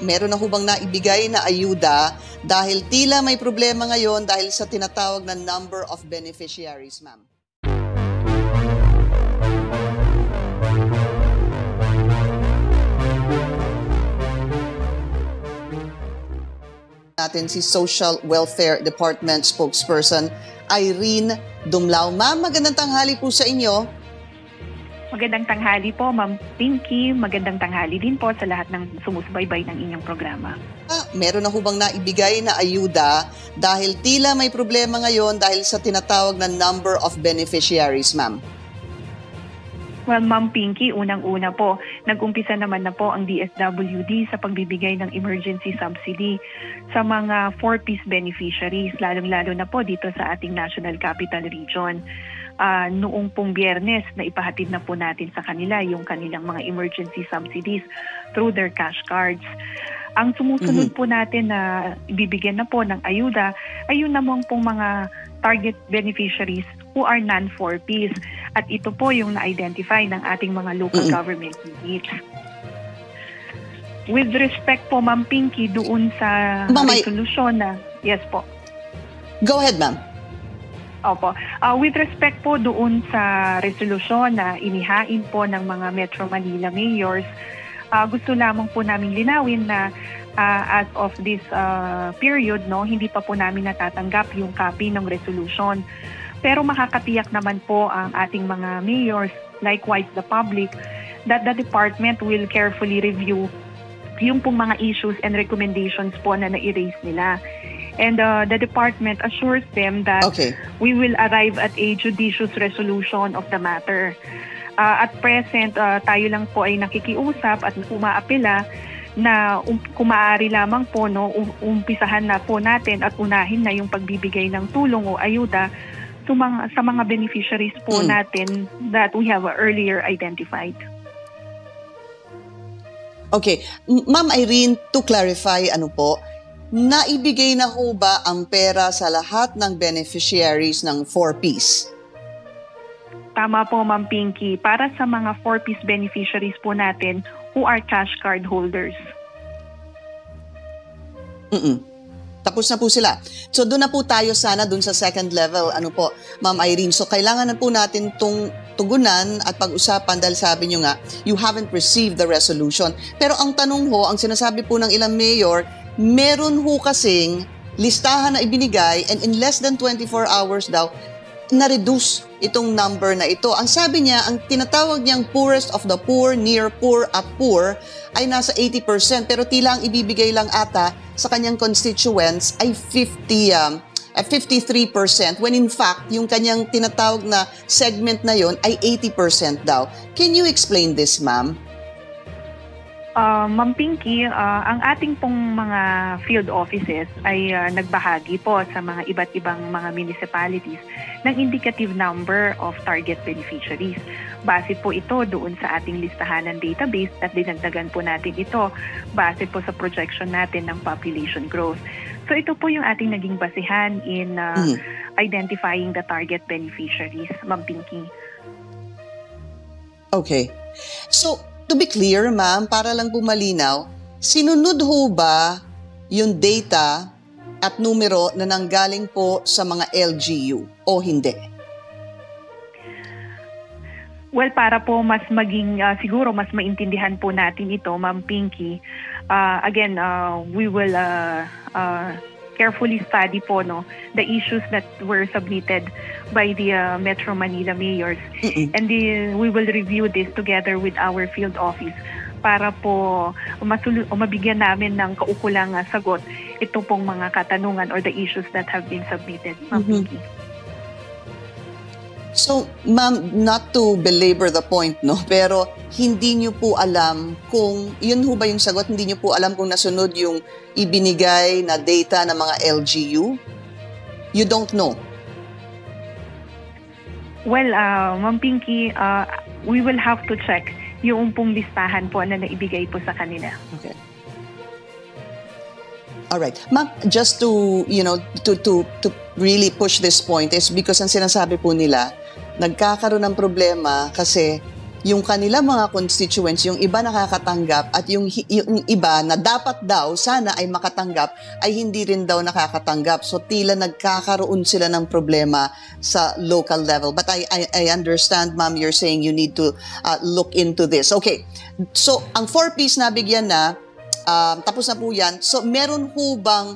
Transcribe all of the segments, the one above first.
Meron na ho bang naibigay na ayuda dahil tila may problema ngayon dahil sa tinatawag na number of beneficiaries, ma'am? Natin si Social Welfare Department spokesperson Irene Dumlao. Ma'am, magandang tanghali po sa inyo. Magandang tanghali po, Ma'am Pinky. Magandang tanghali din po sa lahat ng sumusubaybay ng inyong programa. Meron na ho bang naibigay na ayuda dahil tila may problema ngayon dahil sa tinatawag na number of beneficiaries, ma'am? Well, Ma'am Pinky, unang-una po, nag-umpisa naman na po ang DSWD sa pagbibigay ng emergency subsidy sa mga 4-piece beneficiaries, lalong-lalo na po dito sa ating National Capital Region. Noong pong Biyernes na ipahatid na po natin sa kanila yung kanilang mga emergency subsidies through their cash cards. Ang sumusunod po natin na ibibigyan na po ng ayuda ay yun naman pong mga target beneficiaries who are non-4Ps. At ito po yung na-identify ng ating mga local government units. With respect po, Ma'am Pinky, doon sa resolusyon na... Yes po. Go ahead, ma'am. Opo. With respect po doon sa resolusyon na inihain po ng mga Metro Manila mayors, gusto lamang po namin linawin na as of this period, hindi pa po namin natatanggap yung copy ng resolution. Pero makakatiyak naman po ang ating mga mayors, likewise the public, that the department will carefully review yung pong mga issues and recommendations po na na-erase nila. And the department assures them that we will arrive at a judicious resolution of the matter. At present, tayo lang po ay nakikiusap at umaapela na kung maaari lamang po, umpisahan na po natin at unahin na yung pagbibigay ng tulong o ayuda sa mga beneficiaries po natin that we have earlier identified. Okay. Ma'am Irene, to clarify, naibigay na ho ba ang pera sa lahat ng beneficiaries ng 4Ps? Tama po, Ma'am Pinky. Para sa mga 4Ps beneficiaries po natin who are cash card holders. Tapos na po sila. So doon na po tayo sana doon sa second level. Ma'am Irene? So kailangan na po natin itong tugunan at pag-usapan dahil sabi nyo nga, you haven't received the resolution. Pero ang tanong ho, ang sinasabi po ng ilang mayor, meron ho kasing listahan na ibinigay and in less than 24 hours daw, na-reduce itong number na ito. Ang sabi niya, ang tinatawag niyang poorest of the poor, near poor at poor ay nasa 80% pero tila ang ibibigay lang ata sa kanyang constituents ay 53% when in fact yung kanyang tinatawag na segment na yon ay 80% daw. Can you explain this, ma'am? Ma'am Pinky, ang ating pong mga field offices ay nagbahagi po sa mga iba't ibang mga municipalities ng indicative number of target beneficiaries. Base po ito doon sa ating listahan ng database at dinagdagan po natin ito base po sa projection natin ng population growth. So ito po yung ating naging basihan in identifying the target beneficiaries, Ma'am Pinky. Okay. So, to be clear, ma'am, para lang po malinaw, sinunod ho ba yung data at numero na nanggaling po sa mga LGU o hindi? Well, para po mas maging, siguro mas maintindihan po natin ito, Ma'am Pinky, again, we will carefully study po the issues that were submitted by the Metro Manila mayors. And we will review this together with our field office para po mabigyan namin ng kaukulang sagot ito pong mga katanungan or the issues that have been submitted. Pinky. So, ma'am, not to belabor the point, pero hindi nyo po alam kung, yun ho ba yung sagot, hindi nyo po alam kung nasunod yung ibinigay na data ng mga LGU? You don't know? Well, Ma'am Pinky, we will have to check yung pong listahan po na naibigay po sa kanila. Okay. All right. Ma'am, just to, to really push this point is because ang sinasabi po nila, nagkakaroon ng problema kasi yung kanila mga constituents, yung iba nakakatanggap at yung iba na dapat daw sana ay makatanggap ay hindi rin daw nakakatanggap. So tila nagkakaroon sila ng problema sa local level. But I understand, ma'am, you're saying you need to look into this. Okay, so ang 4Ps nabigyan na, tapos na po yan. So meron ho bang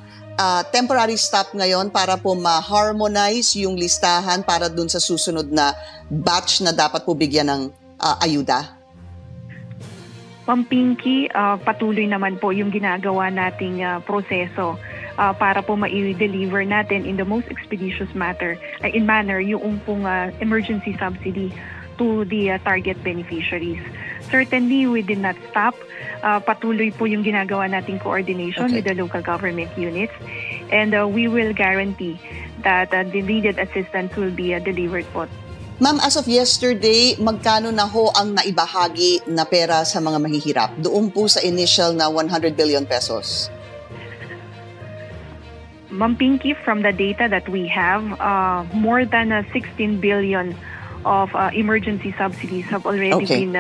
temporary stop ngayon para po ma-harmonize yung listahan para dun sa susunod na batch na dapat po bigyan ng ayuda? Ma'am Pinky, patuloy naman po yung ginagawa nating proseso para po ma-deliver natin in the most expeditious manner yung pong emergency subsidy to the target beneficiaries. Certainly, we did not stop. Patuloy po yung ginagawa nating coordination with the local government units, and we will guarantee that the needed assistance will be delivered po. Ma'am, as of yesterday, magkano na ho ang naibahagi na pera sa mga mahihirap? Doon po sa initial na 100 billion pesos. Ma'am Pinky, from the data that we have, more than 16 billion of emergency subsidies have already been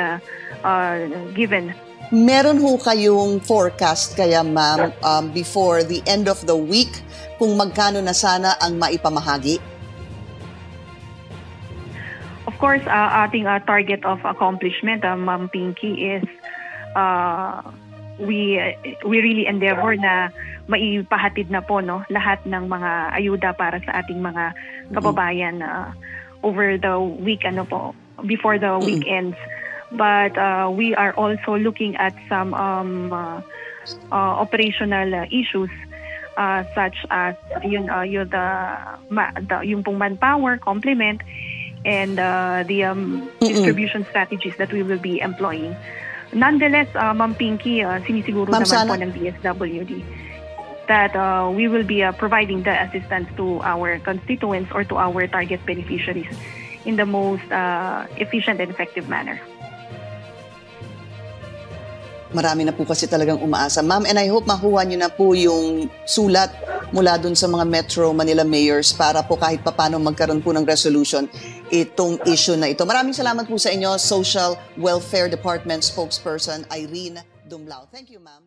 given. Meron ho kayong forecast kaya, ma'am, before the end of the week kung magkano na sana ang maipamahagi? Of course, ating target of accomplishment, Ma'am Pinky, is we really endeavor na maipahatid na po lahat ng mga ayuda para sa ating mga kababayan over the week before the weekends. But we are also looking at some operational issues such as yung pong manpower complement and the distribution strategies that we will be employing. Nonetheless, Ma'am Pinky, sinisiguro naman po ng DSWD that we will be providing the assistance to our constituents or to our target beneficiaries in the most efficient and effective manner. Marami na po kasi talagang umaasa, ma'am, and I hope makuha niyo na po yung sulat mula dun sa mga Metro Manila mayors para po kahit papano magkaroon po ng resolution itong issue na ito. Maraming salamat po sa inyo, Social Welfare Department Spokesperson Irene Dumlao. Thank you, ma'am.